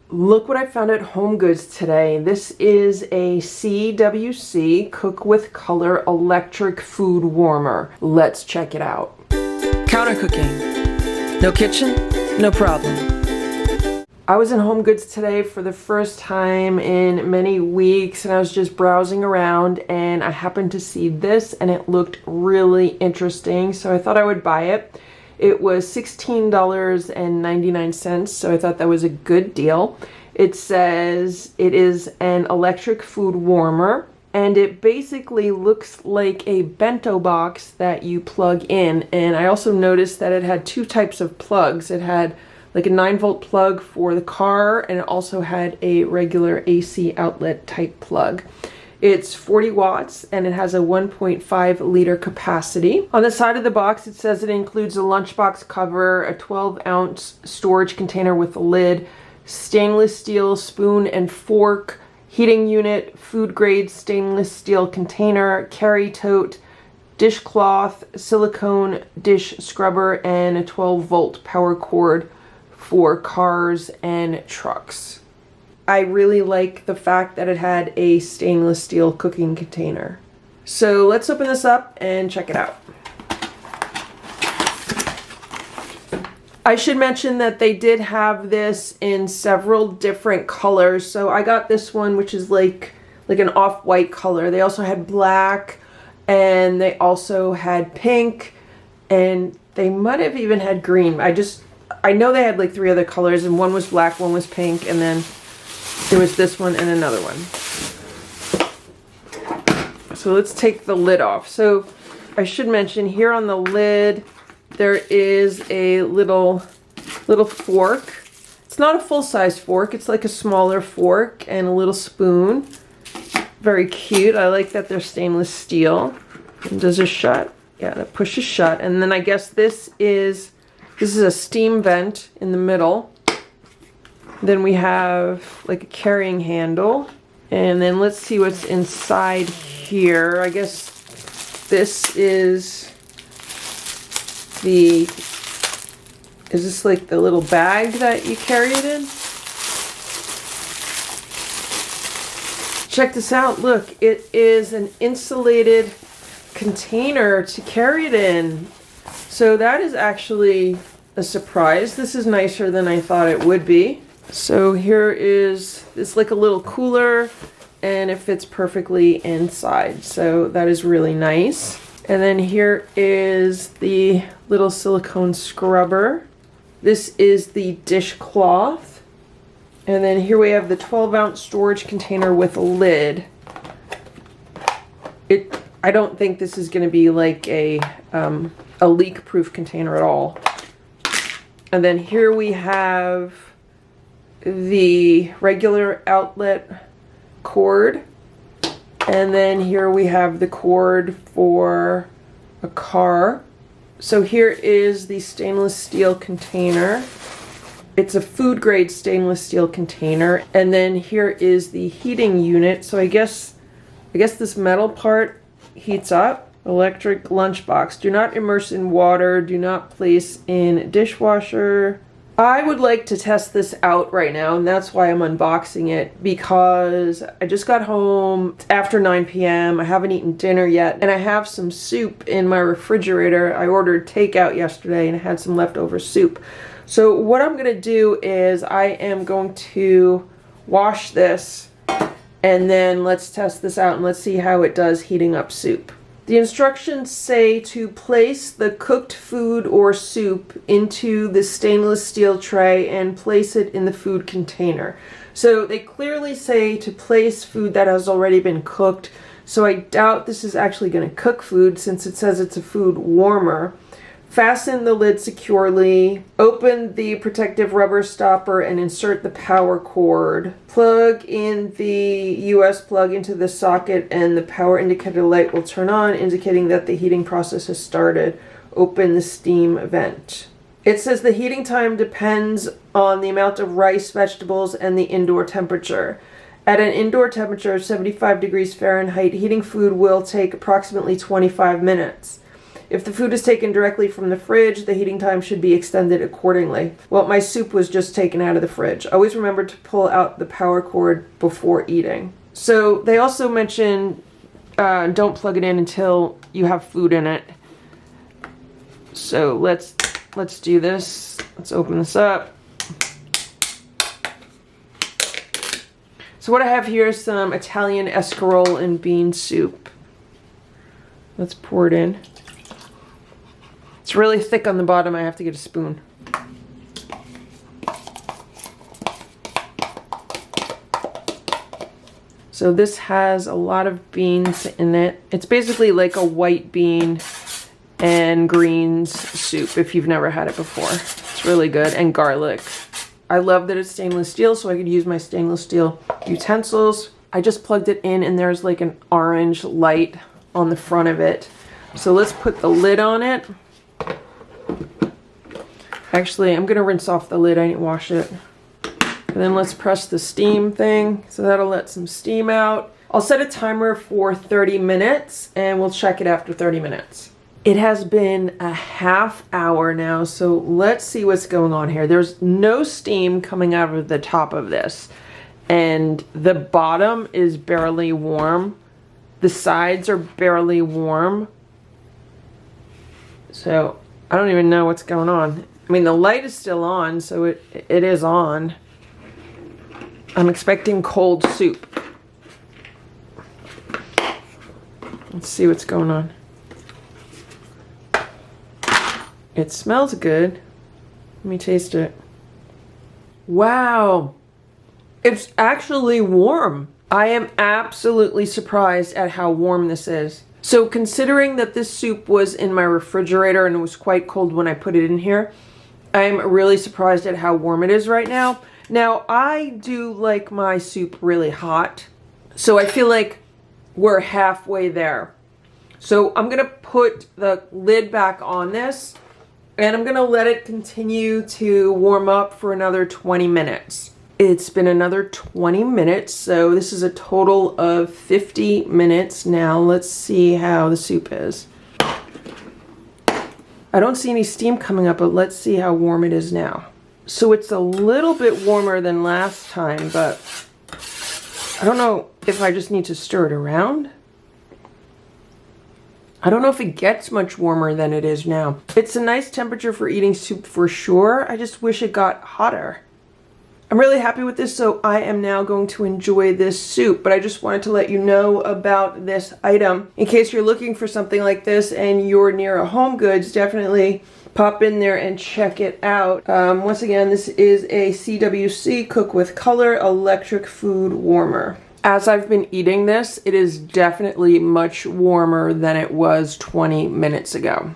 Look what I found at HomeGoods today. This is a CWC Cook with Color electric food warmer. Let's check it out. Counter cooking. No kitchen? No problem. I was in HomeGoods today for the first time in many weeks, and I was just browsing around and I happened to see this and it looked really interesting, so I thought I would buy it. It was $16.99, so I thought that was a good deal. It says it is an electric food warmer, and it basically looks like a bento box that you plug in. And I also noticed that it had two types of plugs. It had like a 9-volt plug for the car, and it also had a regular AC outlet type plug. It's 40 watts and it has a 1.5 liter capacity. On the side of the box it says it includes a lunchbox cover, a 12-ounce storage container with a lid, stainless steel spoon and fork, heating unit, food grade stainless steel container, carry tote, dishcloth, silicone dish scrubber, and a 12-volt power cord for cars and trucks. I really like the fact that it had a stainless steel cooking container. So let's open this up and check it out. I should mention that they did have this in several different colors. So I got this one, which is like an off-white color. They also had black, and they also had pink, and they might have even had green. I know they had like 3 other colors, and one was black, one was pink, and then there was this one and another one. So let's take the lid off. So I should mention here on the lid there is a little fork. It's not a full-size fork, it's like a smaller fork, and a little spoon. Very cute. I like that they're stainless steel. And does it shut? Yeah, that pushes shut. And then I guess this is a steam vent in the middle. Then we have like a carrying handle, and then let's see what's inside here. I guess this is this like the little bag that you carry it in? Check this out, look, it is an insulated container to carry it in. So that is actually a surprise. This is nicer than I thought it would be. So here is, it's like a little cooler, and it fits perfectly inside. So that is really nice. And then here is the little silicone scrubber. This is the dishcloth. And then here we have the 12-ounce storage container with a lid. I don't think this is going to be like a leak-proof container at all. And then here we have the regular outlet cord, and then here we have the cord for a car. So here is the stainless steel container. It's a food grade stainless steel container, and then here is the heating unit. So I guess this metal part heats up. Electric lunchbox. Do not immerse in water. Do not place in dishwasher. I would like to test this out right now, and that's why I'm unboxing it, because I just got home. It's after 9 p.m. I haven't eaten dinner yet, and I have some soup in my refrigerator. I ordered takeout yesterday and I had some leftover soup. So what I'm going to do is I am going to wash this, and then let's test this out and let's see how it does heating up soup. The instructions say to place the cooked food or soup into the stainless steel tray and place it in the food container. So they clearly say to place food that has already been cooked. So I doubt this is actually going to cook food, since it says it's a food warmer. Fasten the lid securely. Open the protective rubber stopper and insert the power cord. Plug in the US plug into the socket, and the power indicator light will turn on, indicating that the heating process has started. Open the steam vent. It says the heating time depends on the amount of rice, vegetables, and the indoor temperature. At an indoor temperature of 75 degrees Fahrenheit, heating food will take approximately 25 minutes. If the food is taken directly from the fridge, the heating time should be extended accordingly. Well, my soup was just taken out of the fridge. Always remember to pull out the power cord before eating. So they also mention don't plug it in until you have food in it. So let's do this. Let's open this up. So what I have here is some Italian escarole and bean soup. Let's pour it in. It's really thick on the bottom. I have to get a spoon. So this has a lot of beans in it. It's basically like a white bean and greens soup if you've never had it before. It's really good. And garlic. I love that it's stainless steel, so I could use my stainless steel utensils. I just plugged it in and there's like an orange light on the front of it. So let's put the lid on it. Actually, I'm gonna rinse off the lid. I didn't wash it. And then let's press the steam thing. So that'll let some steam out. I'll set a timer for 30 minutes and we'll check it after 30 minutes. It has been a half hour now, so let's see what's going on here. There's no steam coming out of the top of this, and the bottom is barely warm. The sides are barely warm. So I don't even know what's going on. I mean, the light is still on, so it is on. I'm expecting cold soup. Let's see what's going on. It smells good. Let me taste it. Wow. It's actually warm. I am absolutely surprised at how warm this is. So considering that this soup was in my refrigerator and it was quite cold when I put it in here, I'm really surprised at how warm it is right now. Now, I do like my soup really hot, so I feel like we're halfway there. So I'm gonna put the lid back on this and I'm gonna let it continue to warm up for another 20 minutes. It's been another 20 minutes, so this is a total of 50 minutes now. Let's see how the soup is. I don't see any steam coming up, but let's see how warm it is now. So it's a little bit warmer than last time, but I don't know if I just need to stir it around. I don't know if it gets much warmer than it is now. It's a nice temperature for eating soup for sure. I just wish it got hotter. I'm really happy with this, so I am now going to enjoy this soup, but I just wanted to let you know about this item. In case you're looking for something like this and you're near a HomeGoods, definitely pop in there and check it out. Once again, this is a CWC Cook with Color electric food warmer. As I've been eating this, it is definitely much warmer than it was 20 minutes ago.